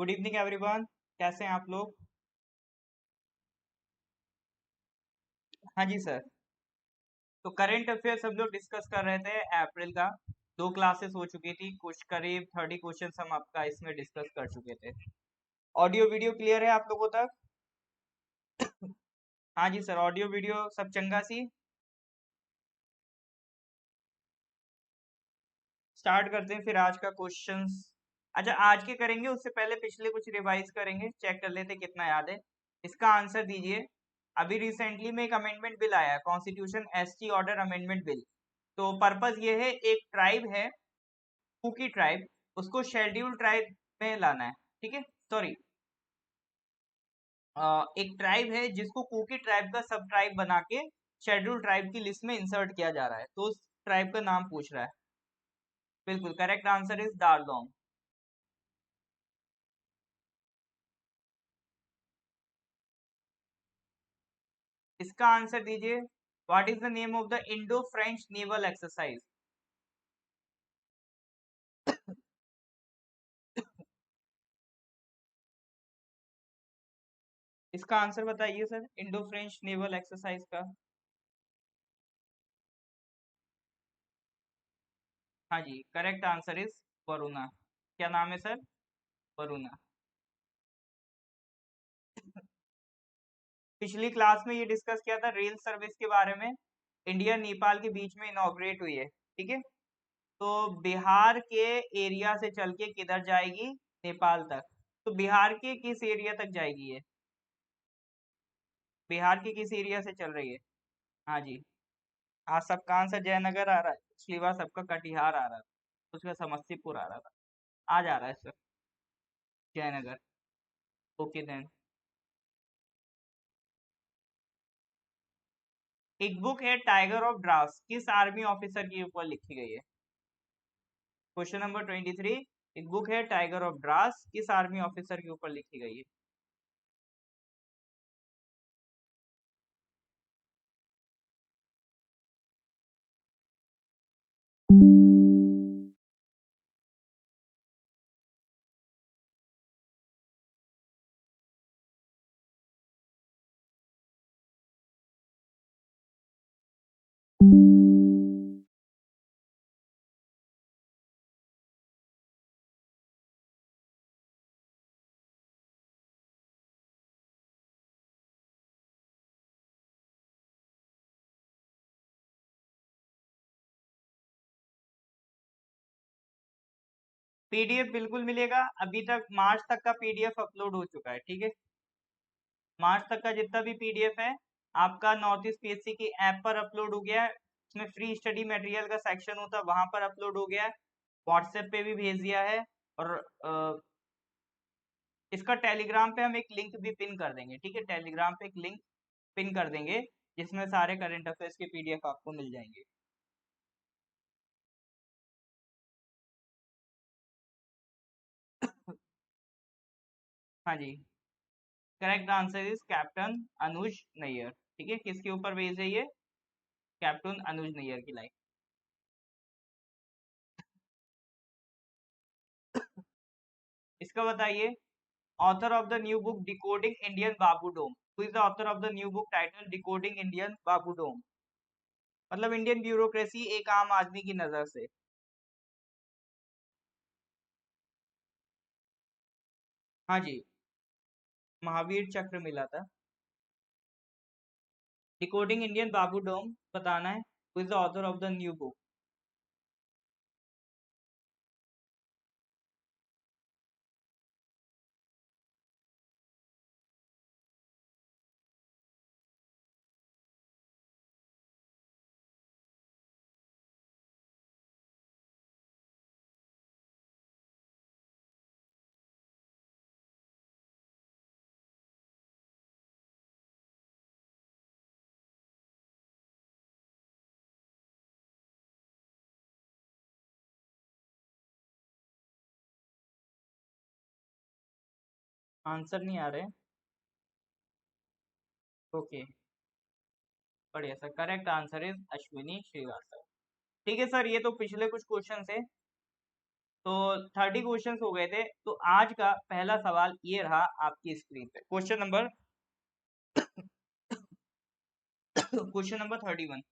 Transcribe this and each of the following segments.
Good evening everyone. कैसे हैं आप लोग? हाँ जी सर। तो करंट अफेयर्स हम लोग डिस्कस कर रहे थे अप्रैल का। दो क्लासेस हो चुकी थी, कुछ करीब 30 क्वेश्चंस हम आपका इसमें डिस्कस कर चुके थे। ऑडियो वीडियो क्लियर है आप लोगों तक? हाँ जी सर, ऑडियो वीडियो सब चंगा सी। स्टार्ट करते हैं फिर आज का क्वेश्चंस। अच्छा, आज के करेंगे उससे पहले पिछले कुछ रिवाइज करेंगे, चेक कर लेते हैं कितना याद है। इसका आंसर दीजिए। अभी रिसेंटली में एक अमेंडमेंट बिल आया है, constitution ST order amendment bill. तो पर्पस ये है, एक ट्राइब है कुकी ट्राइब, उसको शेड्यूल ट्राइब में लाना है। ठीक है, सॉरी, एक ट्राइब है जिसको कुकी ट्राइब का सब ट्राइब बना के शेड्यूल ट्राइब की लिस्ट में इंसर्ट किया जा रहा है, तो उस ट्राइब का नाम पूछ रहा है। बिल्कुल करेक्ट आंसर इज दारलोंग। इसका आंसर दीजिए। What is the name of the Indo French naval exercise? इसका आंसर बताइए sir, Indo French naval exercise का। हाँ जी, करेक्ट आंसर इज वरुणा। क्या नाम है सर? वरुणा। पिछली क्लास में ये डिस्कस किया था रेल सर्विस के बारे में। इंडिया नेपाल के बीच में इनॉग्रेट हुई है, ठीक है। तो बिहार के एरिया से चल के किधर जाएगी? नेपाल तक। तो बिहार के किस एरिया तक जाएगी ये? बिहार के किस एरिया से चल रही है? हाँ जी। आज सबका आंसर जयनगर आ रहा है, पिछली बार सबका कटिहार आ रहा था, उसका समस्तीपुर आ रहा था। आज आ रहा है सर जयनगर। Okay then. एक बुक है टाइगर ऑफ ड्राफ्ट, किस आर्मी ऑफिसर के ऊपर लिखी गई है? Question number 23। एक बुक है टाइगर ऑफ ड्रास, किस आर्मी ऑफिसर के ऊपर लिखी गई है? पीडीएफ बिल्कुल मिलेगा, अभी तक मार्च तक का पीडीएफ अपलोड हो चुका है, ठीक है। मार्च तक का जितना भी पीडीएफ है आपका नॉर्थ ईस्ट पीएससी की ऐप पर अपलोड हो गया है। उसमें फ्री स्टडी मटेरियल का सेक्शन होता है, वहां पर अपलोड हो गया है। व्हाट्सएप पे भी भेज दिया है। और इसका टेलीग्राम पे हम एक लिंक भी पिन कर देंगे, ठीक है। टेलीग्राम पे एक लिंक पिन कर देंगे जिसमें सारे करंट अफेयर्स के पीडीएफ आपको मिल जाएंगे। हाँ जी, करेक्ट आंसर इज कैप्टन अनुज नैयर। ठीक है, किसके ऊपर बेस्ड है ये? कैप्टन अनुज नैयर की लाइफ। इसका बताइए। Author of the new book decoding Indian babudom, who is the author of the new book title decoding Indian babudom? मतलब इंडियन ब्यूरोक्रेसी एक आम आदमी की नजर से। हाँ जी, महावीर चक्र मिला था। डिकोडिंग इंडियन बाबू डोम बताना है, who is the author of the new book? Answer नहीं आ रहे? ओके, बढ़िया sir, correct answer is Ashwini Srivastava. ठीक है सर, ये तो पिछले कुछ क्वेश्चन थे। तो 30 क्वेश्चन हो गए थे। तो आज का पहला सवाल ये रहा आपकी स्क्रीन पे, question number question number 31।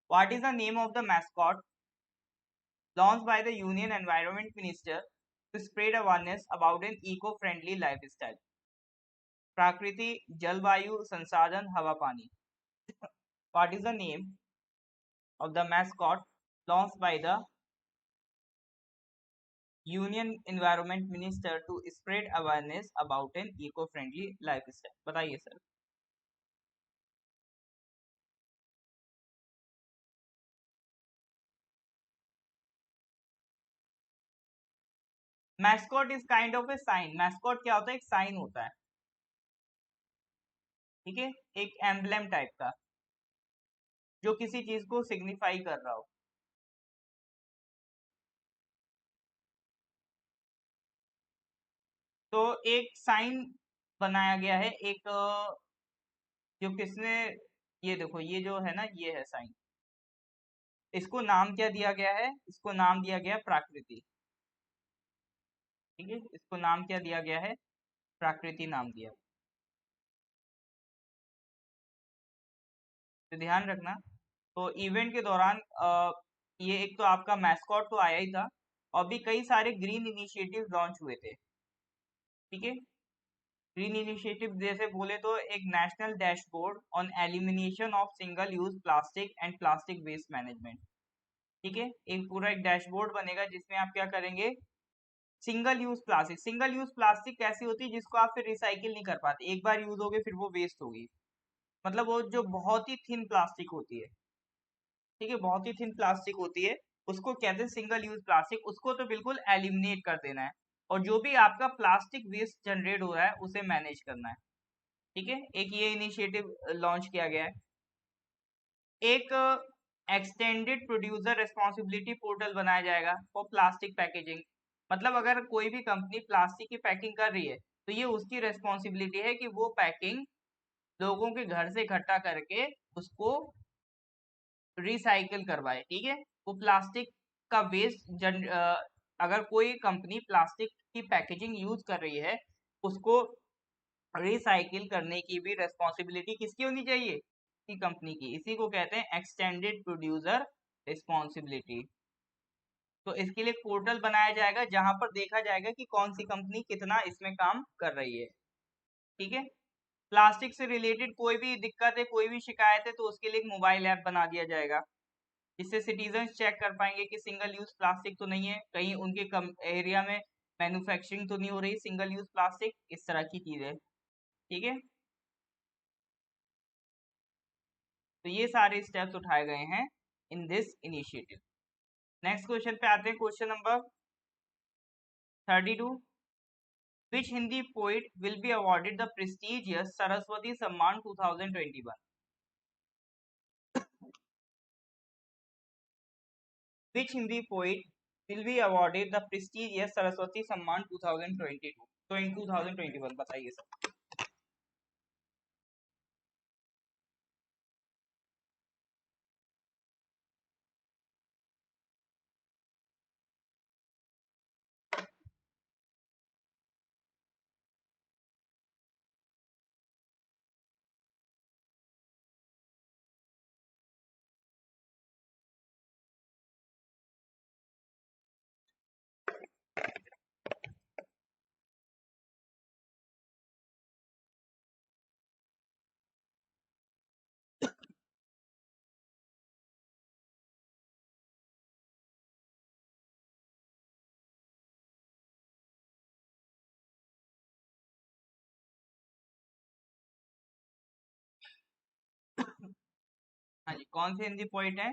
What is the name of the mascot launched by the Union Environment Minister to spread awareness about an eco-friendly lifestyle? प्राकृति, जलवायु, संसाधन, हवा, पानी। What is the name of the mascot launched by the Union Environment Minister to spread awareness about an eco-friendly lifestyle? बताइए sir. Mascot is kind of a sign. Mascot क्या होता है? एक sign होता है, ठीक है, एक एम्बलम टाइप का जो किसी चीज को सिग्निफाई कर रहा हो। तो एक साइन बनाया गया है, एक जो किसने, ये देखो, ये जो है ना, ये है साइन। इसको नाम क्या दिया गया है? इसको नाम दिया गया प्राकृति, ठीक है, इसको नाम क्या दिया गया है? प्राकृति नाम दिया। तो ध्यान रखना। तो इवेंट के दौरान ये एक तो आपका मैस्कॉट तो आया ही था, और भी कई सारे ग्रीन इनिशिएटिव लॉन्च हुए थे, ठीक है। ग्रीन इनिशिएटिव जैसे बोले तो एक national dashboard on elimination of single use plastic and plastic waste management, ठीक है। एक पूरा एक डैशबोर्ड बनेगा जिसमें आप क्या करेंगे? Single use plastic. Single use plastic कैसी होती है? जिसको आप फिर रिसाइकिल नहीं कर पाते, एक बार यूज होगे फिर वो वेस्ट होगी। मतलब वो जो बहुत ही थिन प्लास्टिक होती है, ठीक है, बहुत ही थिन प्लास्टिक होती है, उसको कहते हैं सिंगल यूज प्लास्टिक। उसको तो बिल्कुल एलिमिनेट कर देना है, और जो भी आपका प्लास्टिक वेस्ट जनरेट हो रहा है उसे मैनेज करना है, ठीक है। एक ये इनिशिएटिव लॉन्च किया गया है। एक एक्सटेंडेड प्रोड्यूसर रिस्पॉन्सिबिलिटी पोर्टल बनाया जाएगा फॉर प्लास्टिक पैकेजिंग। मतलब अगर कोई भी कंपनी प्लास्टिक की पैकिंग कर रही है तो ये उसकी रिस्पॉन्सिबिलिटी है कि वो पैकिंग लोगों के घर से इकट्ठा करके उसको रिसाइकिल करवाए, ठीक है। वो प्लास्टिक का वेस्ट अगर कोई कंपनी प्लास्टिक की पैकेजिंग यूज कर रही है, उसको रिसाइकिल करने की भी रिस्पॉन्सिबिलिटी किसकी होनी चाहिए? की कंपनी की। इसी को कहते हैं एक्सटेंडेड प्रोड्यूसर रिस्पॉन्सिबिलिटी। तो इसके लिए एक पोर्टल बनाया जाएगा जहां पर देखा जाएगा कि कौन सी कंपनी कितना इसमें काम कर रही है, ठीक है। प्लास्टिक से रिलेटेड कोई भी दिक्कत है, कोई भी शिकायत है, तो उसके लिए एक मोबाइल ऐप बना दिया जाएगा जिससे सिटीजन चेक कर पाएंगे कि सिंगल यूज प्लास्टिक तो नहीं है, कहीं उनके एरिया में मैन्युफैक्चरिंग तो नहीं हो रही सिंगल यूज प्लास्टिक, इस तरह की चीजें, ठीक है। तो ये सारे स्टेप्स उठाए गए हैं in this initiative. Next question पे आते हैं, question number 32। Which Hindi poet will be awarded the prestigious Saraswati सम्मान 2021? Which Hindi poet will be awarded the prestigious Saraswati Samman 2022? तो इन 2021 बताइए सर। हाँ जी, कौन से हिंदी पोइट है?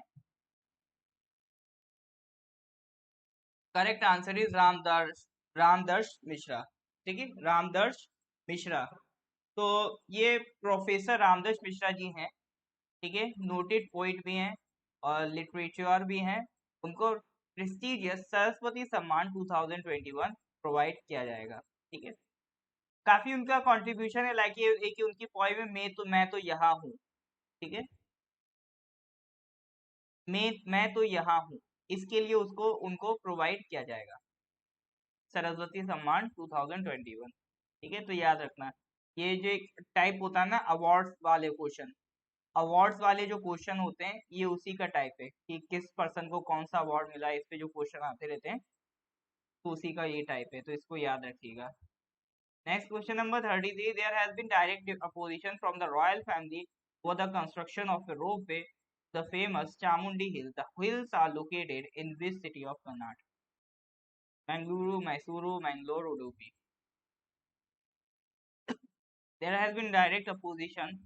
Correct answer is Ramdarsh, Ramdarsh Mishra, ठीक है, रामदर्श मिश्रा। तो ये प्रोफेसर रामदर्श मिश्रा जी हैं, ठीक है, नोटेड पोइट भी हैं और लिटरेचर भी हैं। उनको प्रेस्टिजियस सरस्वती सम्मान 2021 प्रोवाइड किया जाएगा, ठीक है। काफी उनका कंट्रीब्यूशन है, लाइक ये एक उनकी पोइम है, मैं तो यहाँ हूँ, ठीक है, मैं तो यहाँ हूँ, इसके लिए उसको उनको प्रोवाइड किया जाएगा, सरस्वती सम्मान 2021। ठीक है, तो याद रखना ये जो टाइप होता है ना अवार्ड्स वाले क्वेश्चन, अवार्ड्स वाले जो क्वेश्चन होते हैं ये उसी का टाइप है कि किस पर्सन को कौन सा अवार्ड मिला है, इस पे जो क्वेश्चन आते रहते हैं तो उसी का ये टाइप है, तो इसको याद रखिएगा। Next question number 33, there has been direct opposition from the royal family for the construction of a ropeway, the famous Chamundi Hill. The hills are located in which city of Karnataka? Mangaluru, Mysuru, Mangalore, Udupi. There has been direct opposition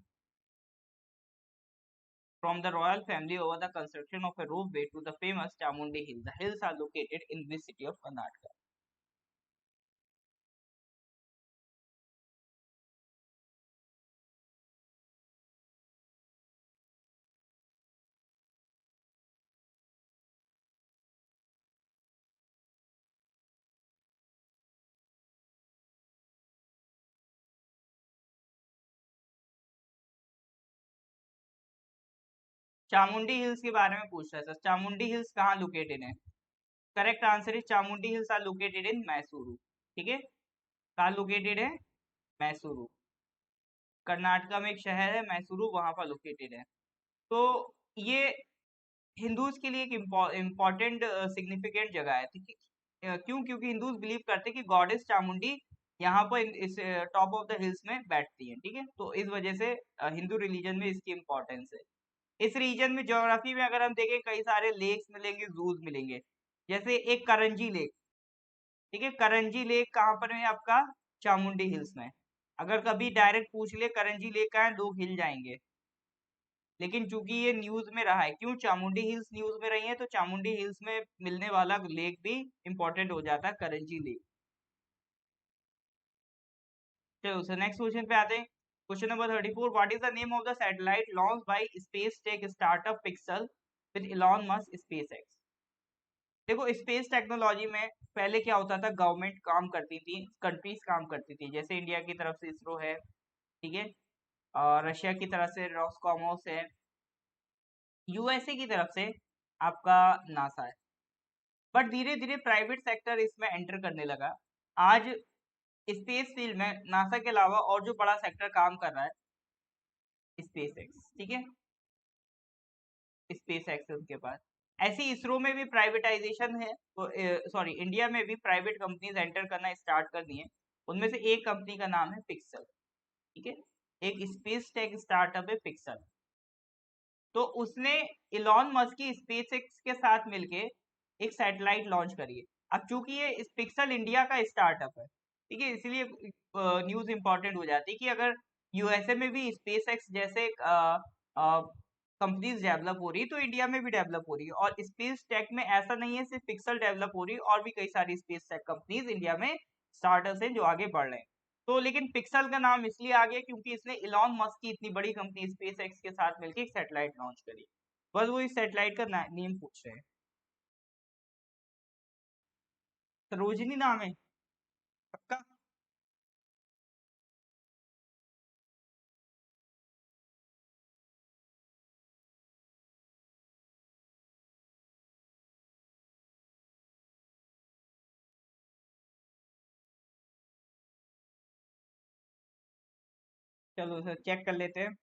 from the royal family over the construction of a roadway to the famous Chamundi Hill. The hills are located in which city of Karnataka? Chamundi Hills के बारे में पूछ रहा है sir. Chamundi Hills कहाँ located है? Correct answer is Chamundi Hills are located in Mysuru. ठीक है, कहाँ लोकेटेड है? मैसूरू, कर्नाटका में एक शहर है मैसूरू, वहां पर लोकेटेड है। तो ये हिंदूज के लिए एक इम्पोर्टेंट सिग्निफिकेंट जगह है, ठीक है। क्यों? क्योंकि हिंदूज बिलीव करते हैं कि गॉडेस चामुंडी यहाँ पर इस टॉप ऑफ द हिल्स में बैठती है। ठीक है, तो इस वजह से हिंदू रिलीजन में इसकी इम्पोर्टेंस है। इस रीजन में ज्योग्राफी में अगर हम देखें कई सारे लेक्स मिलेंगे, जूज मिलेंगे, जैसे एक करंजी लेक। ठीक है, करंजी लेक कहाँ पर है आपका? चामुंडी हिल्स में। अगर कभी डायरेक्ट पूछ ले करंजी लेक कहाँ है, लोग हिल जाएंगे, लेकिन चूंकि ये न्यूज में रहा है, क्यों चामुंडी हिल्स न्यूज में रही है, तो चामुंडी हिल्स में मिलने वाला लेक भी इंपॉर्टेंट हो जाता है, करंजी लेक। चलो सर नेक्स्ट क्वेश्चन पे आते हैं। Question number 34, what is the name of the satellite launch by space tech startup pixel with Elon Musk SpaceX? देखो स्पेस टेक्नोलॉजी में पहले क्या होता था, गवर्नमेंट काम करती थी, कंट्रीज काम करती थी, जैसे इंडिया की तरफ से इसरो है, ठीक है, और रशिया की तरफ से रॉसकॉमोस है, यूएसए की तरफ से आपका नासा है। बट धीरे धीरे प्राइवेट सेक्टर इसमें एंटर करने लगा। आज स्पेस फील्ड में नासा के अलावा और जो बड़ा सेक्टर काम कर रहा है, स्पेस एक्स। ठीक है, स्पेस एक्स है उनके पास। ऐसे इसरो में भी प्राइवेटाइजेशन है, तो सॉरी इंडिया में भी प्राइवेट कंपनीज एंटर करना स्टार्ट कर दिए। उनमें से एक कंपनी का नाम है पिक्सल। ठीक है, एक स्पेस टेक स्टार्टअप है पिक्सल। तो उसने इलॉन मस्क की स्पेस एक्स के साथ मिलके एक सैटेलाइट लॉन्च करी है। अब चूंकि ये पिक्सल इंडिया का स्टार्टअप है, ठीक है, इसलिए न्यूज इंपॉर्टेंट हो जाती है कि अगर यूएसए में भी स्पेस एक्स जैसे कंपनीज डेवलप हो रही है, तो इंडिया में भी डेवलप हो रही है। और स्पेस टेक में ऐसा नहीं है सिर्फ पिक्सल डेवलप हो रही है, और भी कई सारी स्पेस टेक कंपनीज इंडिया में स्टार्टअप्स हैं जो आगे बढ़ रहे हैं। तो लेकिन पिक्सल का नाम इसलिए आ गया क्योंकि इसने इलॉन मस्क की इतनी बड़ी कंपनी स्पेस एक्स के साथ मिलकर एक सैटेलाइट लॉन्च करी। बस वो इस सैटेलाइट का नेम पूछ रहे हैं। सरोजनी नाम है? पक्का? चलो सर चेक कर लेते हैं।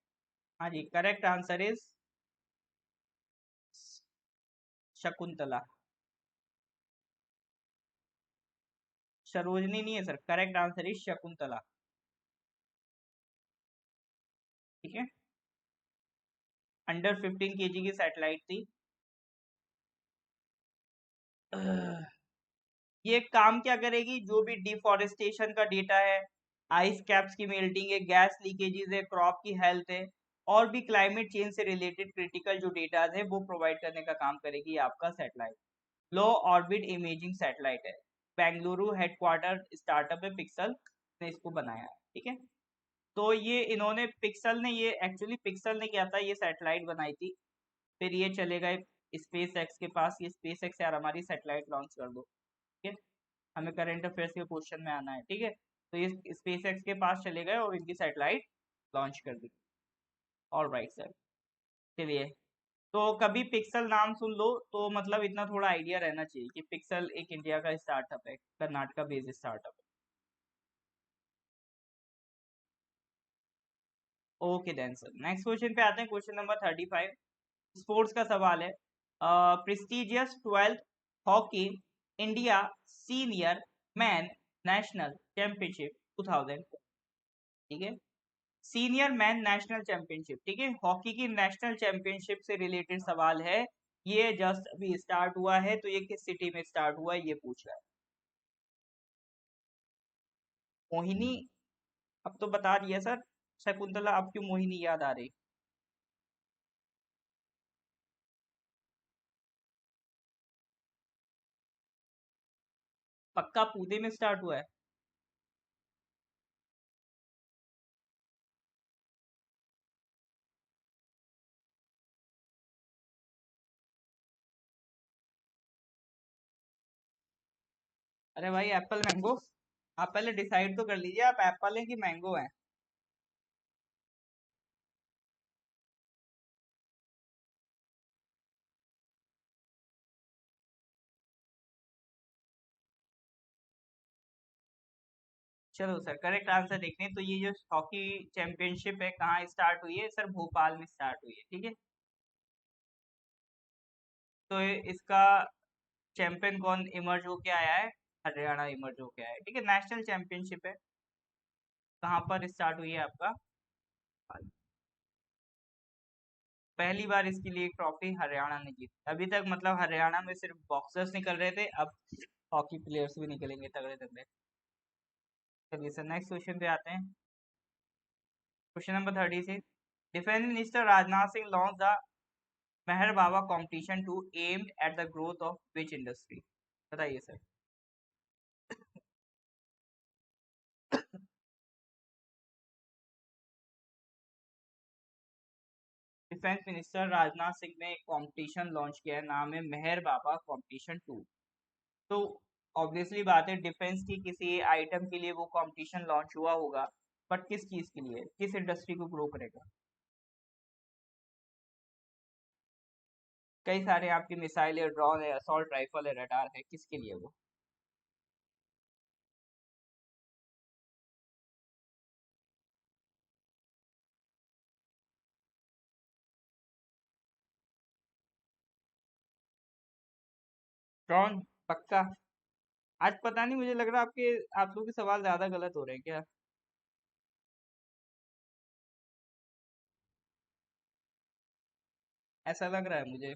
हाँ जी, correct answer is Shakuntala. Sarojini नहीं है sir, correct answer is Shakuntala. ठीक है, अंडर 15 kg की सैटेलाइट थी। ये काम क्या करेगी? जो भी डिफॉरेस्टेशन का डेटा है, आइस कैप्स की मेल्टिंग है, गैस लीकेजेस है, क्रॉप की हेल्थ है, और भी क्लाइमेट चेंज से रिलेटेड क्रिटिकल जो डेटा है वो प्रोवाइड करने का काम करेगी आपका सैटेलाइट। लो ऑर्बिट इमेजिंग सैटेलाइट है, बेंगलुरु हेडक्वार्टर स्टार्टअप है पिक्सल ने इसको बनाया है। ठीक है, तो ये इन्होंने पिक्सल ने ये एक्चुअली पिक्सल ने क्या था, ये सैटेलाइट बनाई थी, फिर ये चले गए स्पेस एक्स के पास, ये स्पेस एक्स यार हमारी सैटेलाइट लॉन्च कर दो। ठीक है, हमें करंट अफेयर्स के क्वेश्चन में आना है। ठीक है, तो ये स्पेस एक्स के पास चले गए और इनकी सैटेलाइट लॉन्च कर दी। ऑल राइट सर, चलिए तो कभी पिक्सल नाम सुन लो तो मतलब इतना थोड़ा आइडिया रहना चाहिए कि पिक्सल एक इंडिया का स्टार्टअप है, कर्नाटका बेस्ड स्टार्टअप है। Okay then sir, next question पे आते हैं, क्वेश्चन नंबर 35। स्पोर्ट्स का सवाल है। Prestigious 12th hockey India senior man national championship 2000, ठीक है, सीनियर मैन नेशनल चैंपियनशिप, ठीक है, हॉकी की नेशनल चैंपियनशिप से रिलेटेड सवाल है। ये जस्ट अभी स्टार्ट हुआ है, तो ये किस सिटी में स्टार्ट हुआ है ये पूछ रहा है। मोहिनी, अब तो बता दिया सर। शकुंतला, अब क्यों मोहिनी याद आ रही? पक्का पूदे में स्टार्ट हुआ है? अरे भाई, एप्पल मैंगो, आप पहले डिसाइड तो कर लीजिए, आप एप्पल हैं कि मैंगो हैं। चलो सर, करेक्ट आंसर देखने तो ये जो हॉकी चैंपियनशिप है कहाँ स्टार्ट हुई है सर? भोपाल में स्टार्ट हुई है, ठीक है। तो इसका चैंपियन कौन इमर्ज होके आया है? हरियाणा इमर्ज होके आया है, ठीक है। नेशनल चैंपियनशिप है, कहाँ पर स्टार्ट हुई है आपका? पहली बार इसके लिए एक ट्रॉफी हरियाणा ने जीती। अभी तक मतलब हरियाणा में सिर्फ बॉक्सर्स निकल रहे थे, अब हॉकी प्लेयर्स भी निकलेंगे तगड़े तगड़े। चलिए सर, नेक्स्ट क्वेश्चन पे आते हैं, question number 36। Defence minister Rajnath Singh launch the Mehar Baba competition to aimed at the growth of which industry? बताइए sir. Defence minister Rajnath Singh ने एक कंपटीशन लॉन्च किया है, नाम है मेहर बाबा कंपटीशन 2। तो ऑब्वियसली बात है, डिफेंस की किसी आइटम के लिए वो कंपटीशन लॉन्च हुआ होगा, बट किस चीज के लिए, किस इंडस्ट्री को ग्रो करेगा? कई सारे आपकी मिसाइल है, ड्रोन है, असॉल्ट राइफल है, रडार है, किसके लिए वो? ड्रोन, पक्का? आज पता नहीं, मुझे लग रहा है आपके, आप लोग के सवाल ज्यादा गलत हो रहे हैं क्या? ऐसा लग रहा है मुझे।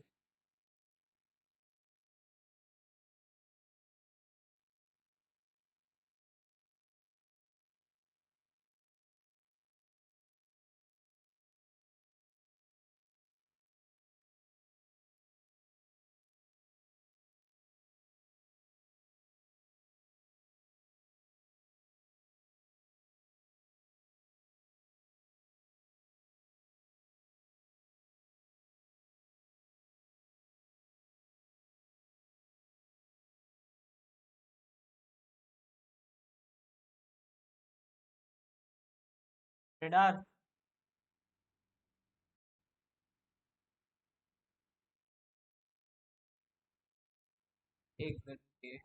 रडार। एक मिनट रुकिए।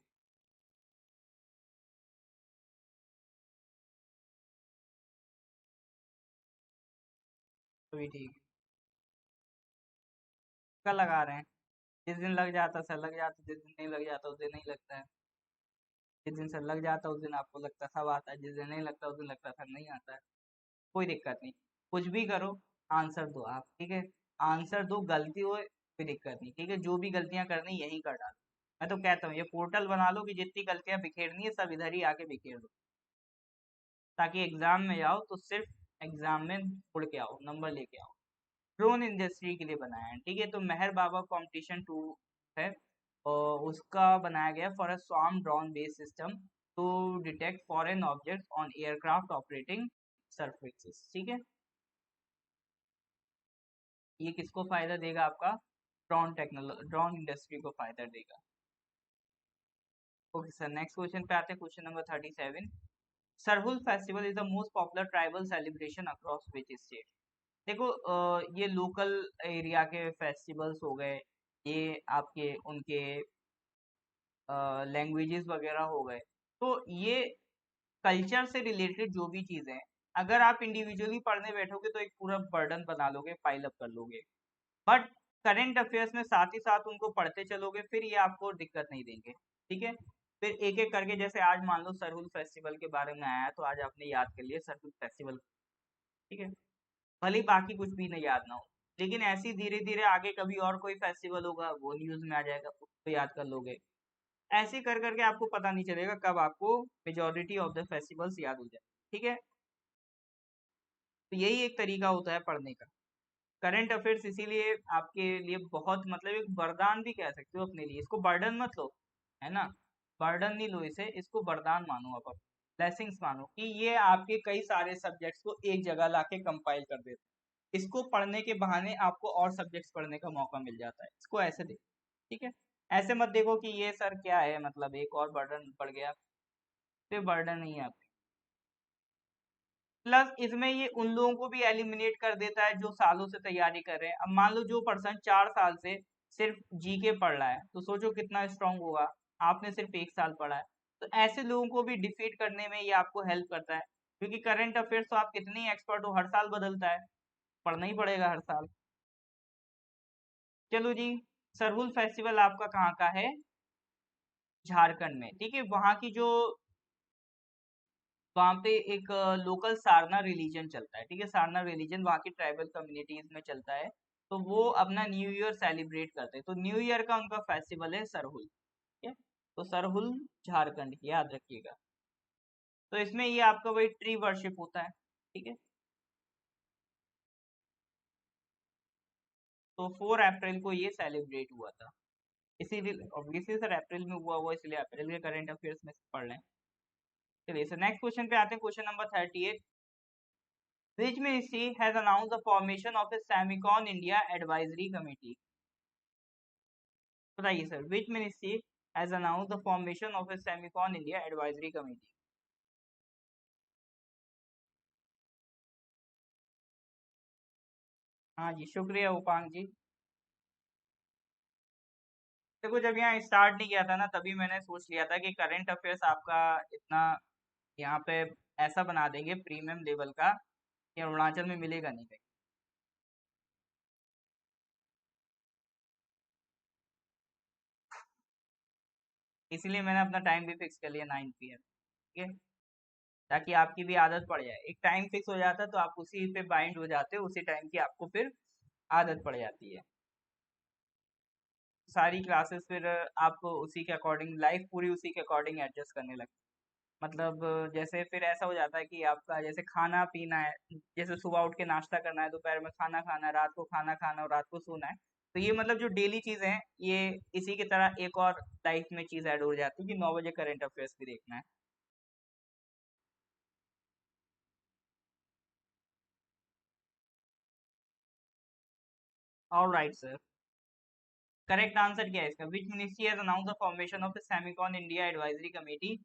अभी ठीक है। कल लगा रहे हैं, जिस दिन लग जाता सर लग जाता, जिस दिन नहीं लग जाता उस दिन नहीं लगता है। जिस दिन सर लग जाता उस दिन आपको लगता सब आता है, जिस दिन नहीं लगता उस दिन लगता सर नहीं आता है। कोई दिक्कत नहीं, कुछ भी करो, आंसर दो आप, ठीक है। आंसर दो, गलती हो कोई दिक्कत नहीं, ठीक है, जो भी गलतियां करनी यही कर डालो। मैं तो कहता हूँ ये पोर्टल बना लो कि जितनी गलतियां बिखेरनी है सब इधर ही आके बिखेर दो, ताकि एग्जाम में जाओ तो सिर्फ एग्जाम में उड़ के आओ, नंबर लेके आओ। ड्रोन इंडस्ट्री के लिए बनाया है, ठीक है। तो मेहर बाबा कंपटीशन 2 है, और उसका बनाया गया for a swarm drone based system to detect foreign objects on aircraft operating surfaces, ठीक है। ये किसको फायदा देगा आपका? ड्रोन इंडस्ट्री को फायदा देगा। ओके सर, नेक्स्ट क्वेश्चन पे आते हैं, question number 37। Sarhul festival is the most popular tribal celebration across which state? देखो ये लोकल एरिया के फेस्टिवल्स हो गए, ये आपके उनके लैंग्वेजेस वगैरह हो गए, तो ये कल्चर से रिलेटेड जो भी चीजें हैं, अगर आप इंडिविजुअली पढ़ने बैठोगे तो एक पूरा बर्डन बना लोगे, पाइल अप कर लोगे। बट करंट अफेयर्स में साथ ही साथ उनको पढ़ते चलोगे, फिर ये आपको दिक्कत नहीं देंगे। ठीक है, फिर एक एक करके, जैसे आज मान लो सरहुल फेस्टिवल के बारे में आया, तो आज आपने याद कर लिया सरहुल फेस्टिवल। ठीक है, भले ही बाकी कुछ भी नहीं याद ना हो, लेकिन ऐसे धीरे धीरे आगे कभी और कोई फेस्टिवल होगा, वो न्यूज में आ जाएगा, उसको याद कर लोगे। ऐसे कर करके आपको पता नहीं चलेगा कब आपको मेजोरिटी ऑफ द फेस्टिवल्स याद हो जाए। ठीक है, तो यही एक तरीका होता है पढ़ने का। करंट अफेयर्स इसीलिए आपके लिए बहुत, मतलब एक वरदान भी कह सकते हो अपने लिए, इसको बर्डन मत लो, है ना। बर्डन नहीं लो इसे, इसको वरदान मानो, आप ब्लेसिंग्स मानो कि ये आपके कई सारे सब्जेक्ट्स को एक जगह लाके कंपाइल कर देते हैं। इसको पढ़ने के बहाने आपको और सब्जेक्ट्स पढ़ने का मौका मिल जाता है, इसको ऐसे देखो। ठीक है, ऐसे मत देखो कि ये सर क्या है, मतलब एक और बर्डन पड़ गया, फिर बर्डन नहीं है आपके। प्लस इसमें ये उन लोगों को भी एलिमिनेट कर देता है जो सालों से तैयारी कर रहे हैं। अब मान लो जो पर्सन 4 साल से सिर्फ जीके पढ़ रहा है, तो सोचो कितना स्ट्रांग होगा। आपने सिर्फ 1 साल पढ़ा है, तो ऐसे लोगों को भी डिफीट करने में ये आपको हेल्प करता है, क्योंकि करंट अफेयर्स तो आप कितनी एक्सपर्ट हो, हर साल बदलता है, पढ़ना ही पड़ेगा हर साल। चलो जी, सरहुल फेस्टिवल आपका कहाँ का है? झारखंड में। ठीक है, वहाँ की जो, वहाँ पे एक लोकल सारना रिलीजन चलता है। ठीक है, सारना रिलीजन वहाँ की ट्राइबल कम्युनिटीज में चलता है, तो वो अपना न्यू ईयर सेलिब्रेट करते हैं, तो न्यू ईयर का उनका फेस्टिवल है सरहुल। ठीक है, तो सरहुल झारखंड, याद रखिएगा। तो इसमें ये आपका वही ट्री वर्शिप होता है। ठीक है, तो 4 अप्रैल को ये सेलिब्रेट हुआ था, इसीलिए ऑब्वियसली सर अप्रैल में हुआ हुआ, इसलिए अप्रैल के करंट अफेयर्स में पढ़ रहे हैं। चलिए सर नेक्स्ट क्वेश्चन पे आते हैं, question number 38। Which ministry has announced the formation of a Semicon India Advisory Committee? बताइए sir, which ministry has announced the formation of a Semicon India Advisory Committee? हाँ जी, शुक्रिया उपांग जी। देखो जब यहाँ स्टार्ट नहीं किया था ना, तभी मैंने सोच लिया था कि करंट अफेयर्स आपका इतना यहाँ पे ऐसा बना देंगे प्रीमियम लेवल का कि अरुणाचल में मिलेगा नहीं कहीं। इसलिए मैंने अपना टाइम भी फिक्स कर लिया 9 PM। ठीक है, ताकि आपकी भी आदत पड़ जाए। एक टाइम फिक्स हो जाता है तो आप उसी पे बाइंड हो जाते हो, उसी टाइम की आपको फिर आदत पड़ जाती है। सारी क्लासेस फिर आप उसी के अकॉर्डिंग, लाइफ पूरी उसी के अकॉर्डिंग एडजस्ट करने लगते। मतलब जैसे फिर ऐसा हो जाता है कि आपका जैसे खाना पीना है, जैसे सुबह उठ के नाश्ता करना है, दोपहर में खाना खाना है, रात को खाना खाना और रात को सोना है। तो ये मतलब जो डेली चीजें हैं, ये इसी की तरह एक और लाइफ में चीज ऐड हो जाती है कि 9 बजे करंट अफेयर्स भी देखना है। All right sir, correct answer क्या है इसका? Which ministry has announce the formation of the Semicon India advisory committee?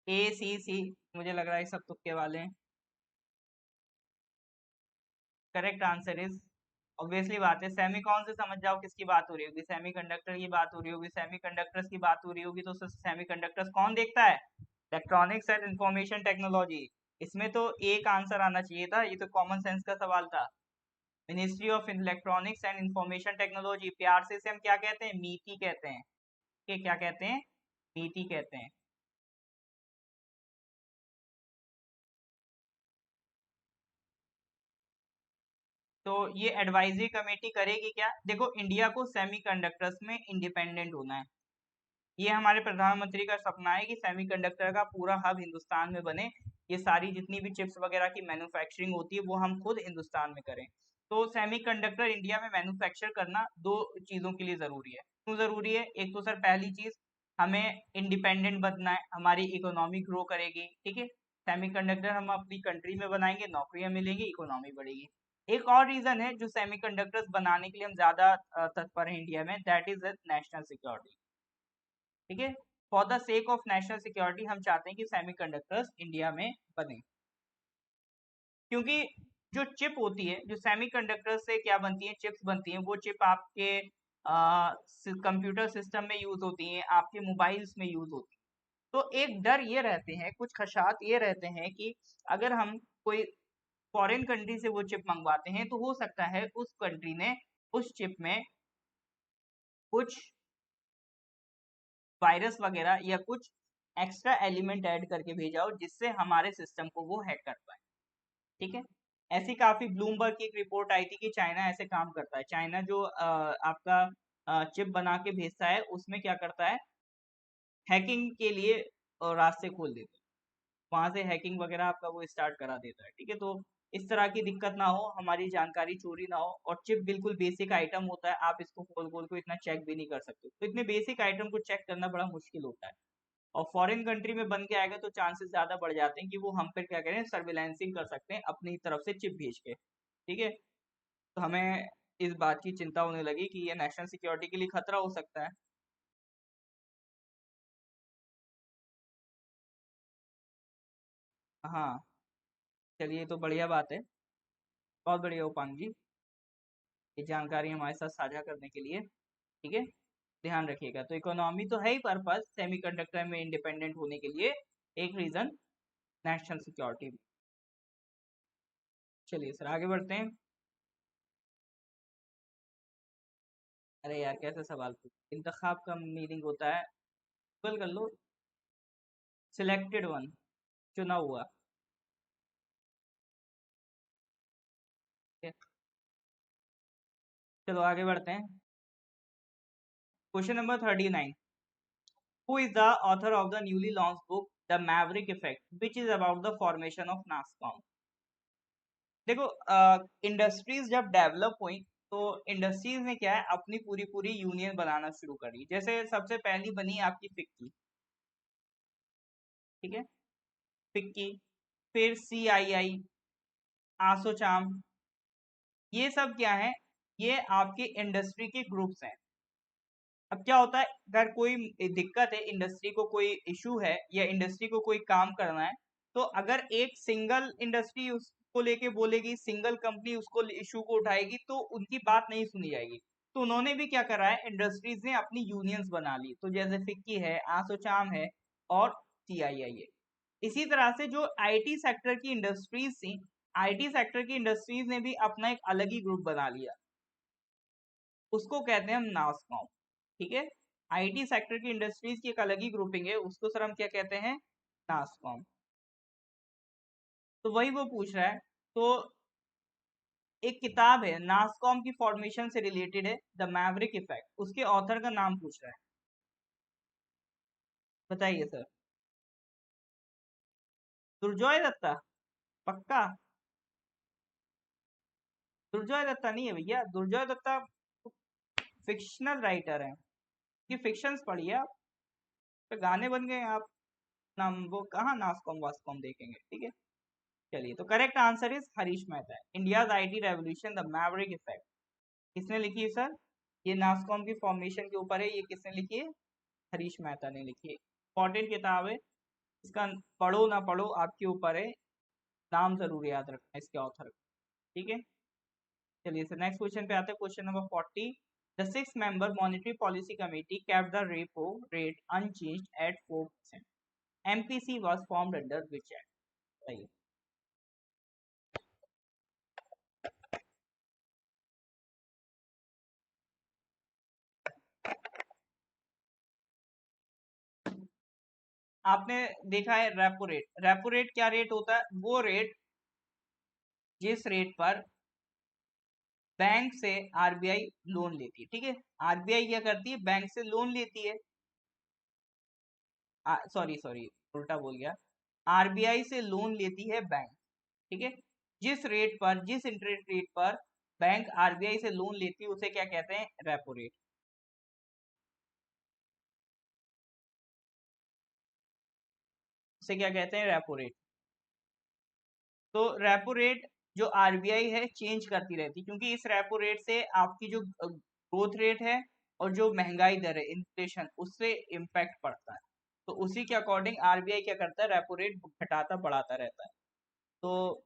ACC। मुझे लग रहा है सब तुक्के वाले हैं। करेक्ट आंसर इज, ऑब्वियसली बात है, सेमीकॉन से समझ जाओ किसकी बात हो रही होगी, सेमीकंडक्टर की बात हो रही होगी, सेमीकंडक्टर्स की बात हो रही होगी, तो सेमीकंडक्टर्स कौन देखता है? Electronics and information technology. इसमें तो एक आंसर आना चाहिए था, ये तो कॉमन सेंस का सवाल था। Ministry of electronics and information technology, प्यार से इसे हम क्या कहते हैं? मीटी कहते हैं। के क्या कहते हैं? मीटी कहते हैं। तो ये एडवाइजरी कमेटी करेगी क्या? देखो इंडिया को सेमीकंडक्टर्स में इंडिपेंडेंट होना है, ये हमारे प्रधानमंत्री का सपना है कि सेमीकंडक्टर का पूरा हब हिंदुस्तान में बने। ये सारी जितनी भी चिप्स वगैरह की मैन्युफैक्चरिंग होती है वो हम खुद हिंदुस्तान में करें। तो सेमीकंडक्टर इंडिया में मैन्युफैक्चर करना दो चीज़ों के लिए ज़रूरी है। क्यों ज़रूरी है? एक तो सर पहली चीज़, हमें इंडिपेंडेंट बनना है, हमारी इकोनॉमी ग्रो करेगी। ठीक है, सेमीकंडक्टर हम अपनी कंट्री में बनाएंगे, नौकरियां मिलेंगी, इकोनॉमी बढ़ेगी। एक और रीज़न है जो सेमीकंडक्टर्स बनाने के लिए हम ज़्यादा तत्पर हैं इंडिया में, दैट इज़ नेशनल सिक्योरिटी। ठीक है, for the sake of national security हम चाहते हैं कि सेमीकंडक्टर्स इंडिया में बने, क्योंकि जो चिप होती है, जो सेमीकंडक्टर से क्या बनती है, चिप्स बनती हैं, वो चिप आपके कंप्यूटर सिस्टम में यूज होती हैं, आपके मोबाइल्स में यूज होती हैं। तो एक डर ये रहते हैं, कुछ खदशात ये रहते हैं कि अगर हम कोई फॉरेन कंट्री से वो चिप मंगवाते हैं तो हो सकता है उस कंट्री ने उस चिप में कुछ वायरस वगैरह या कुछ एक्स्ट्रा एलिमेंट ऐड करके भेजा हो जिससे हमारे सिस्टम को वो हैक कर पाए। ठीक है, ऐसी काफी ब्लूमबर्ग की एक रिपोर्ट आई थी कि चाइना ऐसे काम करता है। चाइना जो आपका चिप बना के भेजता है उसमें क्या करता है, हैकिंग के लिए रास्ते खोल देता है, वहां से हैकिंग वगैरह आपका वो स्टार्ट करा देता है। ठीक है, तो इस तरह की दिक्कत ना हो, हमारी जानकारी चोरी ना हो। और चिप बिल्कुल बेसिक आइटम होता है, आप इसको खोल खोल को इतना चेक भी नहीं कर सकते, तो इतने बेसिक आइटम को चेक करना बड़ा मुश्किल होता है। और फॉरेन कंट्री में बन के आएगा तो चांसेस ज्यादा बढ़ जाते हैं कि वो हम पर क्या करें, सर्विलांसिंग कर सकते हैं अपनी तरफ से चिप भेज के। ठीक है, तो हमें इस बात की चिंता होने लगी कि ये नेशनल सिक्योरिटी के लिए खतरा हो सकता है। हाँ, चलिए, तो बढ़िया बात है, बहुत बढ़िया उपांग जी, ये जानकारी हमारे साथ साझा करने के लिए। ठीक है, ध्यान रखिएगा। तो इकोनॉमी तो है ही पर्पस सेमीकंडक्टर में इंडिपेंडेंट होने के लिए, एक रीजन नेशनल सिक्योरिटी। चलिए सर, आगे बढ़ते हैं। अरे यार, कैसे सवाल पूछ, इंतखाब का मीनिंग होता है, गूगल कर लो, सिलेक्टेड वन, चुना हुआ। ठीक है, चलो आगे बढ़ते हैं। Question number 39, who is the author of the newly launch book the maverick effect which is about the formation of NASSCOM. देखो, इंडस्ट्रीज जब डेवलप हुई तो इंडस्ट्रीज ने क्या है, अपनी पूरी पूरी यूनियन बनाना शुरू करी। जैसे सबसे पहली बनी आपकी फिक्की। ठीक है, फिक्की, फिर CII, आसोचाम, ये सब क्या है, ये आपके इंडस्ट्री के ग्रुप्स हैं। अब क्या होता है, अगर कोई दिक्कत है, इंडस्ट्री को कोई इशू है या इंडस्ट्री को कोई काम करना है, तो अगर एक सिंगल इंडस्ट्री उसको लेके बोलेगी, सिंगल कंपनी उसको इशू को उठाएगी, तो उनकी बात नहीं सुनी जाएगी। तो उन्होंने भी क्या करा है, इंडस्ट्रीज ने अपनी यूनियंस बना ली, तो जैसे फिक्की है, आसोचाम है और CII है। इसी तरह से जो IT सेक्टर की इंडस्ट्रीज थी, IT सेक्टर की इंडस्ट्रीज ने भी अपना एक अलग ही ग्रुप बना लिया, उसको कहते हैं हम नासकॉम। ठीक है, IT सेक्टर की इंडस्ट्रीज की एक अलग ही ग्रुपिंग है, उसको सर हम क्या कहते हैं, नासकॉम। तो वही वो पूछ रहा है। तो एक किताब है नासकॉम की फॉर्मेशन से रिलेटेड है, द मैवरिक इफेक्ट, उसके ऑथर का नाम पूछ रहा है, बताइए सर। दुर्जॉय दत्ता, पक्का? दुर्जॉय दत्ता नहीं है भैया, दुर्जॉय दत्ता फिक्शनल राइटर है, कि फिक्शंस पढ़िए आप, तो गाने बन गए आप, नाम वो कहाँ नासकॉम वासकॉम देखेंगे। ठीक है, चलिए, तो correct answer is Harish Mehta है, India's IT revolution the maverick effect. किसने लिखी है सर? ये नासकॉम की फॉर्मेशन के ऊपर है, ये किसने लिखी है? हरीश मेहता ने लिखी है। इंपॉर्टेंट किताब है, इसका पढ़ो ना पढ़ो आपके ऊपर है, नाम जरूर याद रखना इसके ऑथर। ठीक है, चलिए सर, नेक्स्ट क्वेश्चन पे आते हैं। Question number 40, the 6 member monetary policy committee kept the repo rate unchanged at 4%. MPC was formed under which act? बताइए। आपने देखा है रेपो रेट, रेपो रेट क्या रेट होता है, वो रेट जिस रेट पर बैंक से RBI लोन लेती है। ठीक है, RBI क्या करती है, बैंक से लोन लेती है, सॉरी सॉरी, उल्टा बोल गया, RBI से लोन लेती है बैंक। ठीक है, जिस रेट पर, जिस इंटरेस्ट रेट पर बैंक RBI से लोन लेती है उसे क्या कहते हैं, रेपो रेट। उसे क्या कहते हैं, रेपो रेट। तो रेपो रेट जो RBI है चेंज करती रहती, क्योंकि इस रेपो रेट से आपकी जो ग्रोथ रेट है और जो महंगाई दर है, इन्फ्लेशन, उससे इम्पैक्ट पड़ता है। तो उसी के अकॉर्डिंग RBI क्या करता है, रेपो रेट घटाता बढ़ाता रहता है। तो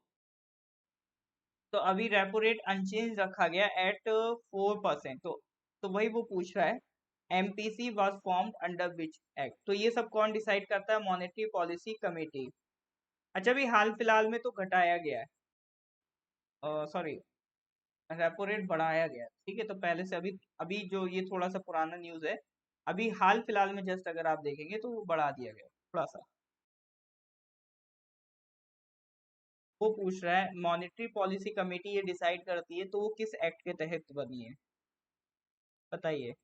तो अभी रेपो रेट अनचेंज रखा गया एट 4%। तो वही वो पूछ रहा है, MPC was formed under which act. तो ये सब कौन डिसाइड करता है? Monetary policy committee. अच्छा, अभी हाल फिलहाल में तो घटाया गया है, सॉरी, रेपो रेट बढ़ाया गया है, ठीक है। तो पहले से अभी अभी जो ये थोड़ा सा पुराना न्यूज है, अभी हाल फिलहाल में जस्ट अगर आप देखेंगे तो वो बढ़ा दिया गया थोड़ा सा। वो पूछ रहा है मॉनेटरी पॉलिसी कमेटी ये डिसाइड करती है, तो वो किस एक्ट के तहत बनी है, बताइए।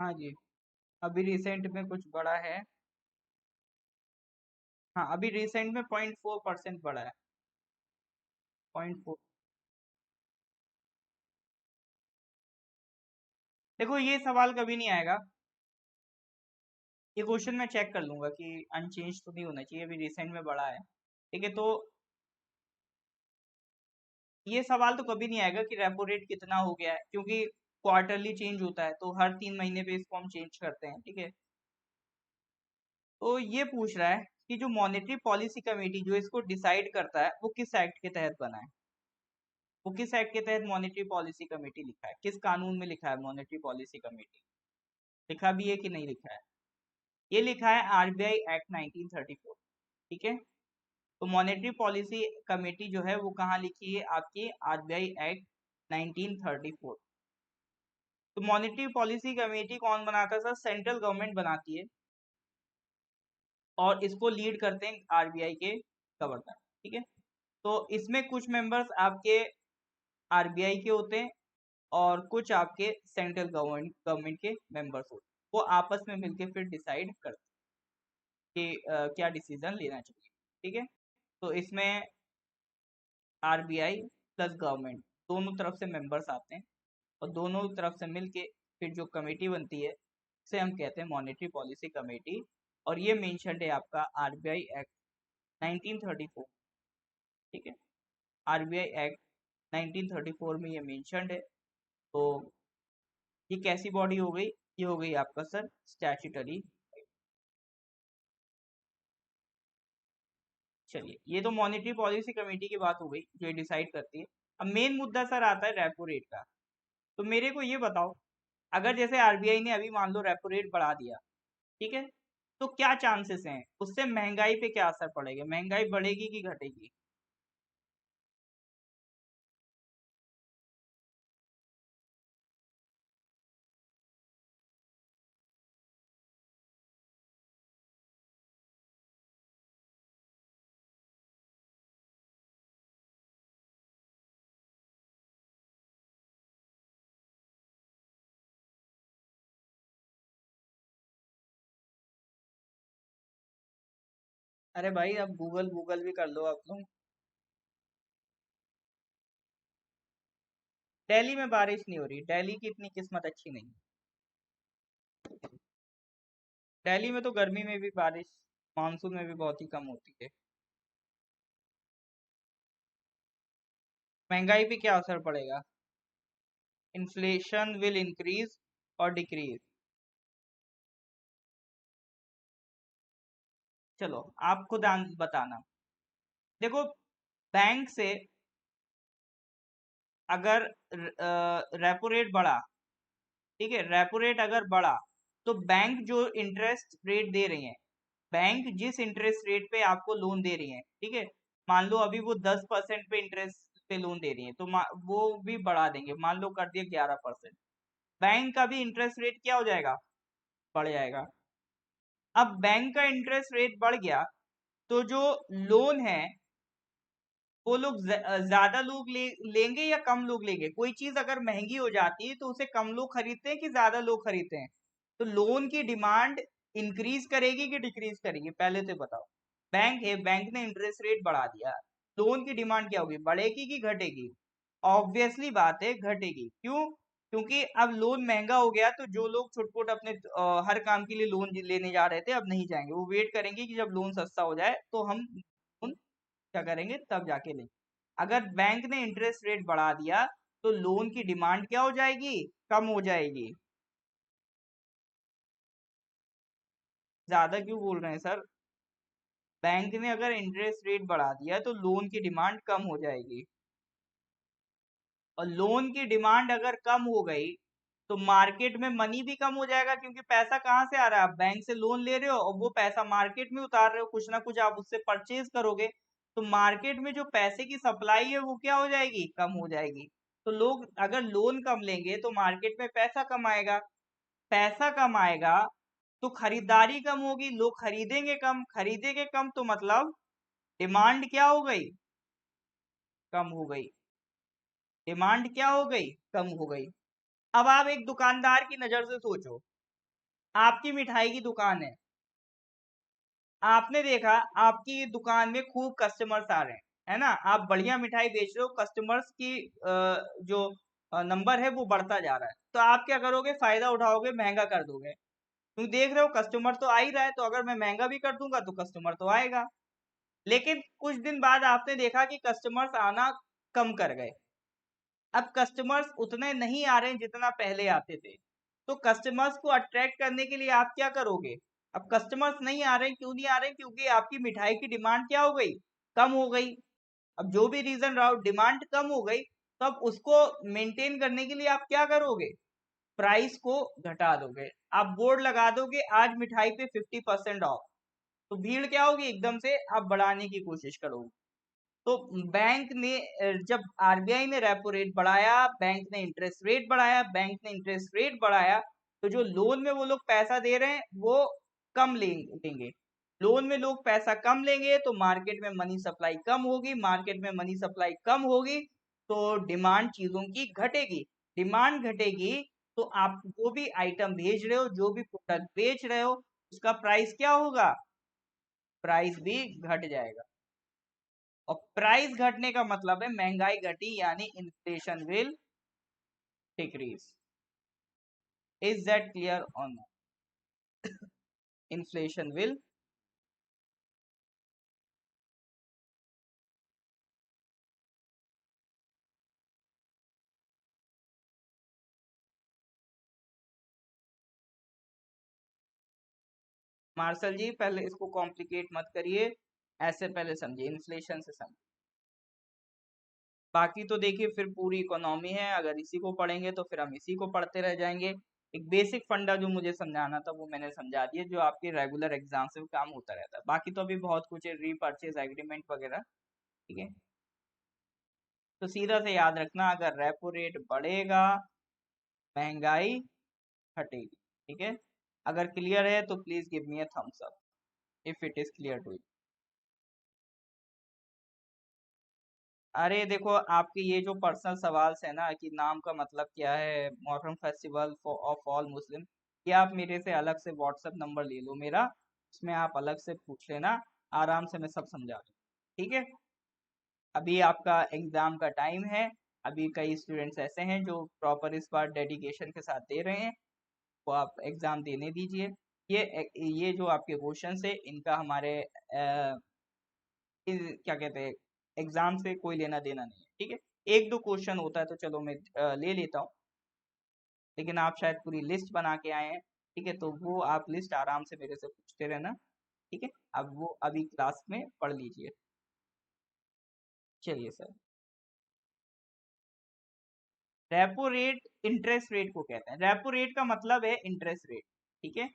हाँ जी, अभी रिसेंट में कुछ बढ़ा है। हाँ, अभी रिसेंट में 0.4% बढ़ा है। 0.4। देखो, ये सवाल कभी नहीं आएगा। ये क्वेश्चन मैं चेक कर लूंगा कि अनचेंज तो नहीं होना चाहिए, अभी रिसेंट में बढ़ा है, ठीक है। तो ये सवाल तो कभी नहीं आएगा कि रेपो रेट कितना हो गया है, क्योंकि क्वार्टरली चेंज होता है, तो हर 3 महीने पे इसको हम चेंज करते हैं, ठीक है। तो ये पूछ रहा है कि जो मॉनेटरी पॉलिसी कमेटी जो इसको डिसाइड करता है, वो किस एक्ट के तहत बना है। वो किस एक्ट के तहत मॉनेटरी पॉलिसी कमेटी लिखा है, किस कानून में लिखा है मॉनेटरी पॉलिसी कमेटी, लिखा भी है कि नहीं लिखा है? ये लिखा है आरबीआई एक्ट 1934, ठीक है। तो मॉनेटरी पॉलिसी कमेटी जो है वो कहाँ लिखी है? आपकी आरबीआई एक्ट 1934। तो मॉनेटरी पॉलिसी कमेटी कौन बनाता है सर? सेंट्रल गवर्नमेंट बनाती है, और इसको लीड करते हैं आरबीआई के गवर्नर, ठीक है। तो इसमें कुछ मेंबर्स आपके आरबीआई के होते हैं, और कुछ आपके सेंट्रल गवर्नमेंट के मेंबर्स होते हैं। वो आपस में मिलकर फिर डिसाइड करते हैं कि क्या डिसीजन लेना चाहिए, ठीक है। तो इसमें आरबीआई प्लस गवर्नमेंट दोनों तरफ से मेंबर्स आते हैं, और दोनों तरफ से मिलके फिर जो कमेटी बनती है उसे हम कहते हैं मॉनेटरी पॉलिसी कमेटी। और ये मेंशन्ड है आपका आरबीआई एक्ट 1934, ठीक है। आरबीआई एक्ट 1934 में ये मेंशन्ड है। तो ये कैसी बॉडी हो गई? ये हो गई आपका सर स्टैट्यूटरी। चलिए, ये तो मॉनेटरी पॉलिसी कमेटी की बात हो गई जो ये डिसाइड करती है। अब मेन मुद्दा सर आता है रेपो रेट का। तो मेरे को ये बताओ, अगर जैसे आरबीआई ने अभी मान लो रेपो रेट बढ़ा दिया, ठीक है, तो क्या चांसेस हैं उससे महंगाई पे क्या असर पड़ेगा? महंगाई बढ़ेगी कि घटेगी? अरे भाई, अब गूगल गूगल भी कर लो अब तुम। दिल्ली में बारिश नहीं हो रही, दिल्ली की इतनी किस्मत अच्छी नहीं। दिल्ली में तो गर्मी में भी बारिश, मानसून में भी बहुत ही कम होती है। महंगाई पे क्या असर पड़ेगा? इन्फ्लेशन विल इंक्रीज और डिक्रीज। चलो, आप खुद बताना। देखो, बैंक से अगर रेपो रेट बढ़ा, ठीक है, रेपो रेट अगर बढ़ा, तो बैंक जो इंटरेस्ट रेट दे रही है, बैंक जिस इंटरेस्ट रेट पे आपको लोन दे रही है, ठीक है, मान लो अभी वो 10% पे इंटरेस्ट पे लोन दे रही है, तो वो भी बढ़ा देंगे, मान लो कर दिया 11%। बैंक का भी इंटरेस्ट रेट क्या हो जाएगा? बढ़ जाएगा। अब बैंक का इंटरेस्ट रेट बढ़ गया, तो जो लोन है वो लोग ज्यादा लोग लेंगे या कम लोग लेंगे? कोई चीज अगर महंगी हो जाती है तो उसे कम लोग खरीदते हैं कि ज्यादा लोग खरीदते हैं? तो लोन की डिमांड इंक्रीज करेगी कि डिक्रीज करेगी, पहले तो बताओ। बैंक है, बैंक ने इंटरेस्ट रेट बढ़ा दिया, लोन की डिमांड क्या होगी, बढ़ेगी कि घटेगी? ऑब्वियसली बात है घटेगी। क्यों? क्योंकि अब लोन महंगा हो गया, तो जो लोग छुटपुट अपने हर काम के लिए लोन लेने जा रहे थे अब नहीं जाएंगे, वो वेट करेंगे कि जब लोन सस्ता हो जाए तो हम लोन क्या करेंगे, तब जाके लेंगे। अगर बैंक ने इंटरेस्ट रेट बढ़ा दिया तो लोन की डिमांड क्या हो जाएगी, कम हो जाएगी। ज्यादा क्यों बोल रहे हैं सर? बैंक ने अगर इंटरेस्ट रेट बढ़ा दिया तो लोन की डिमांड कम हो जाएगी, और लोन की डिमांड अगर कम हो गई तो मार्केट में मनी भी कम हो जाएगा, क्योंकि पैसा कहाँ से आ रहा है, आप बैंक से लोन ले रहे हो और वो पैसा मार्केट में उतार रहे हो, कुछ ना कुछ आप उससे परचेज करोगे, तो मार्केट में जो पैसे की सप्लाई है वो क्या हो जाएगी, कम हो जाएगी। तो लोग अगर लोन कम लेंगे तो मार्केट में पैसा कम आएगा, पैसा कम आएगा तो खरीदारी कम होगी, लोग खरीदेंगे कम, खरीदेंगे कम तो मतलब डिमांड क्या हो गई, कम हो गई। डिमांड क्या हो गई, कम हो गई। अब आप एक दुकानदार की नजर से सोचो, आपकी मिठाई की दुकान है, आपने देखा आपकी दुकान में खूब कस्टमर्स आ रहे हैं, है ना, आप बढ़िया मिठाई बेच रहे हो, कस्टमर्स की जो नंबर है वो बढ़ता जा रहा है, तो आप क्या करोगे, फायदा उठाओगे, महंगा कर दोगे, तुम देख रहे हो कस्टमर तो आ ही रहा है, तो अगर मैं महंगा भी कर दूंगा तो कस्टमर तो आएगा। लेकिन कुछ दिन बाद आपने देखा कि कस्टमर्स आना कम कर गए, अब कस्टमर्स उतने नहीं आ रहे हैं जितना पहले आते थे, तो कस्टमर्स को अट्रैक्ट करने के लिए आप क्या करोगे, अब कस्टमर्स नहीं आ रहे हैं, क्यों नहीं आ रहे हैं, क्योंकि आपकी मिठाई की डिमांड क्या हो गई, कम हो गई। अब जो भी रीजन रहा हो, डिमांड कम हो गई, तो अब उसको मेंटेन करने के लिए आप क्या करोगे, प्राइस को घटा दोगे, आप बोर्ड लगा दोगे आज मिठाई पे 50% ऑफ, तो भीड़ क्या होगी, एकदम से आप बढ़ाने की कोशिश करोगे। तो बैंक ने जब आरबीआई ने रेपो रेट बढ़ाया, बैंक ने इंटरेस्ट रेट बढ़ाया, बैंक ने इंटरेस्ट रेट बढ़ाया, तो जो लोन में वो लोग पैसा दे रहे हैं वो कम लेंगे, लोन में लोग पैसा कम लेंगे तो मार्केट में मनी सप्लाई कम होगी, मार्केट में मनी सप्लाई कम होगी तो डिमांड चीजों की घटेगी, डिमांड घटेगी तो आप जो भी आइटम भेज रहे हो, जो भी प्रोडक्ट बेच रहे हो, उसका प्राइस क्या होगा, प्राइस भी घट जाएगा। और प्राइस घटने का मतलब है महंगाई घटी, यानी inflation will decrease. Is that clear on? Inflation will, Marshall ji पहले इसको कॉम्प्लिकेट मत करिए, ऐसे पहले समझिए, इन्फ्लेशन से समझिए, बाकी तो देखिए फिर पूरी इकोनॉमी है, अगर इसी को पढ़ेंगे तो फिर हम इसी को पढ़ते रह जाएंगे। एक बेसिक फंडा जो मुझे समझाना था वो मैंने समझा दिया, जो आपके रेगुलर एग्जाम से काम होता रहता है, बाकी तो अभी बहुत कुछ है, रीपर्चेज एग्रीमेंट वगैरह, ठीक है। तो सीधा से याद रखना, अगर रेपो रेट बढ़ेगा महंगाई घटेगी, ठीक है। अगर क्लियर है तो please give me a thumbs up if it is clear to you. अरे देखो, आपके ये जो पर्सनल सवाल है ना कि नाम का मतलब क्या है, मोहर्रम फेस्टिवल ऑफ ऑल मुस्लिम, ये आप मेरे से अलग से व्हाट्सएप नंबर ले लो मेरा, उसमें आप अलग से पूछ लेना, आराम से मैं सब समझा दूँ, ठीक है। अभी आपका एग्जाम का टाइम है, अभी कई स्टूडेंट्स ऐसे हैं जो प्रॉपर इस बार डेडिकेशन के साथ दे रहे हैं, वो आप एग्जाम देने दीजिए। ये जो आपके क्वेश्चन है इनका हमारे क्या कहते हैं, एग्जाम से कोई लेना देना नहीं है, ठीक है। एक दो क्वेश्चन होता है तो चलो मैं ले लेता हूँ, लेकिन आप शायद पूरी लिस्ट बना के आए हैं, ठीक है, तो वो आप लिस्ट आराम से मेरे से पूछते रहना, ठीक है। अब वो अभी क्लास में पढ़ लीजिए। चलिए sir, repo rate interest rate को कहते हैं, रेपो रेट का मतलब है इंटरेस्ट रेट, ठीक है,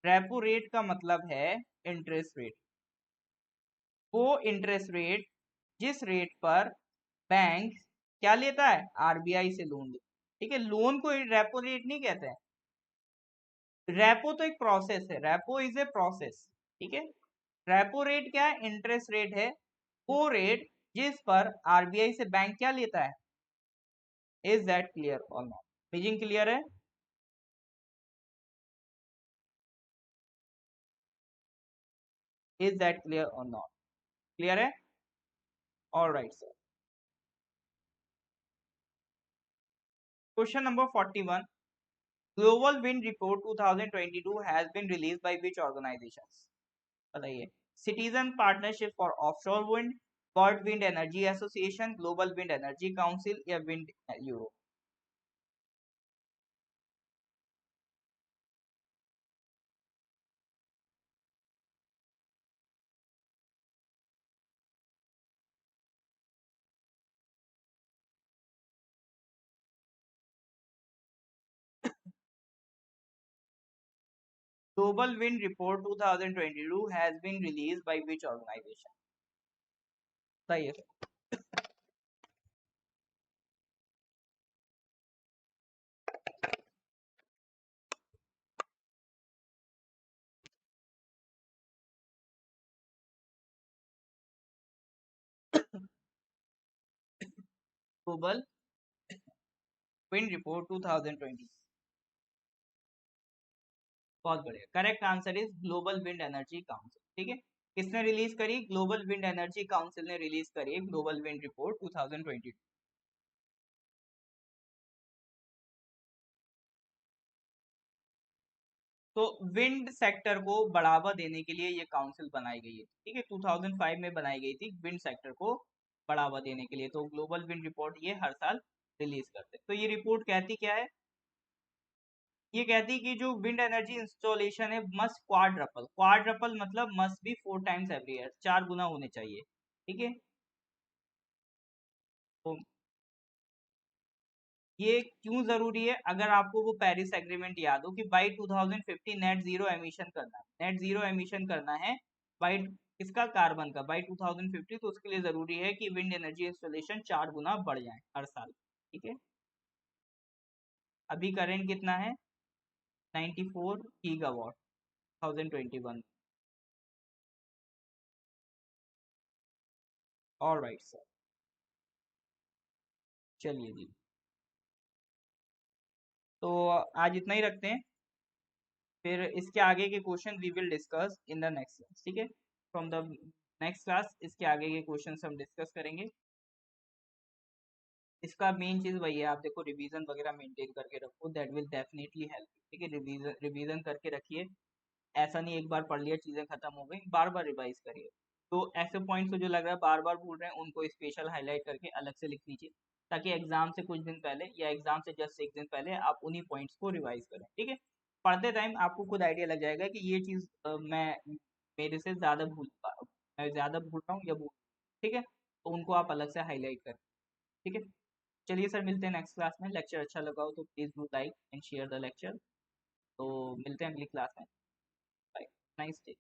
रेपो रेट का मतलब है इंटरेस्ट रेट, वो इंटरेस्ट रेट जिस रेट पर बैंक क्या लेता है, आरबीआई से लोन लेता है, ठीक है, लोन को रेपो रेट नहीं कहते हैं, रेपो तो एक प्रोसेस है, रेपो इज ए प्रोसेस, ठीक है। रेपो रेट क्या है, इंटरेस्ट रेट है वो रेट जिस पर आरबीआई से बैंक क्या लेता है। Is that clear or not? Meaning clear है? Is that clear or not? Clear है? All right sir. Question number 41, global wind report 2022 has been release by which organisations? बताइए। Citizen partnership for offshore wind, world wind energy association, global wind energy council या wind Europe? Global Wind Report 2022 has been released by which organization? बताइए। Global wind report 2020। बहुत बढ़िया, correct answer is global wind energy council. ठीक है, किसने release करी? Global wind energy council ने release करी ग्लोबल विंड रिपोर्ट 2022। तो विंड सेक्टर को बढ़ावा देने के लिए ये काउंसिल बनाई गई है। ठीक है, 2005 में बनाई गई थी विंड सेक्टर को बढ़ावा देने के लिए। तो ग्लोबल विंड रिपोर्ट ये हर साल रिलीज करते हैं। तो ये रिपोर्ट कहती क्या है? ये कहती है कि जो विंड एनर्जी इंस्टॉलेशन है मस्ट क्वाड्रपल, क्वाड्रपल मतलब must be 4 times every year, 4 गुना होने चाहिए। ठीक है, तो ये क्यों जरूरी है? अगर आपको वो पेरिस एग्रीमेंट याद हो कि बाई 2050 नेट जीरो एमिशन करना है, नेट जीरो एमिशन करना है बाई किसका? कार्बन का, बाई 2050। तो उसके लिए जरूरी है कि विंड एनर्जी इंस्टॉलेशन 4 गुना बढ़ जाए हर साल। ठीक है, अभी करंट कितना है? 94 गीगावाट 2021। ऑल राइट सर, चलिए जी। तो आज इतना ही रखते हैं, फिर इसके आगे के question we will discuss in the next class. ठीक है, फ्रॉम द नेक्स्ट क्लास इसके आगे के क्वेश्चन हम डिस्कस करेंगे। इसका मेन चीज वही है, आप देखो रिवीजन वगैरह मेंटेन करके रखो, दैट विल डेफिनेटली हेल्प। ठीक है, रिवीजन रिवीजन करके रखिए। ऐसा नहीं एक बार पढ़ लिया चीजें खत्म हो गई, बार बार रिवाइज करिए। तो ऐसे पॉइंट्स जो लग रहा है बार बार भूल रहे हैं उनको स्पेशल हाईलाइट करके अलग से लिख लीजिए, ताकि एग्जाम से कुछ दिन पहले या एग्जाम से जस्ट एक दिन पहले आप उन्हीं पॉइंट्स को रिवाइज करें। ठीक है, पढ़ते टाइम आपको खुद आइडिया लग जाएगा कि ये चीज मैं मेरे से ज्यादा मैं ज्यादा भूल रहा हूँ या भूल। ठीक है, तो उनको आप अलग से हाईलाइट करें। ठीक है, चलिए सर, मिलते हैं नेक्स्ट क्लास में। लेक्चर अच्छा लगा हो तो please do like and share the lecture. तो मिलते हैं अगली क्लास में। Bye, nice day.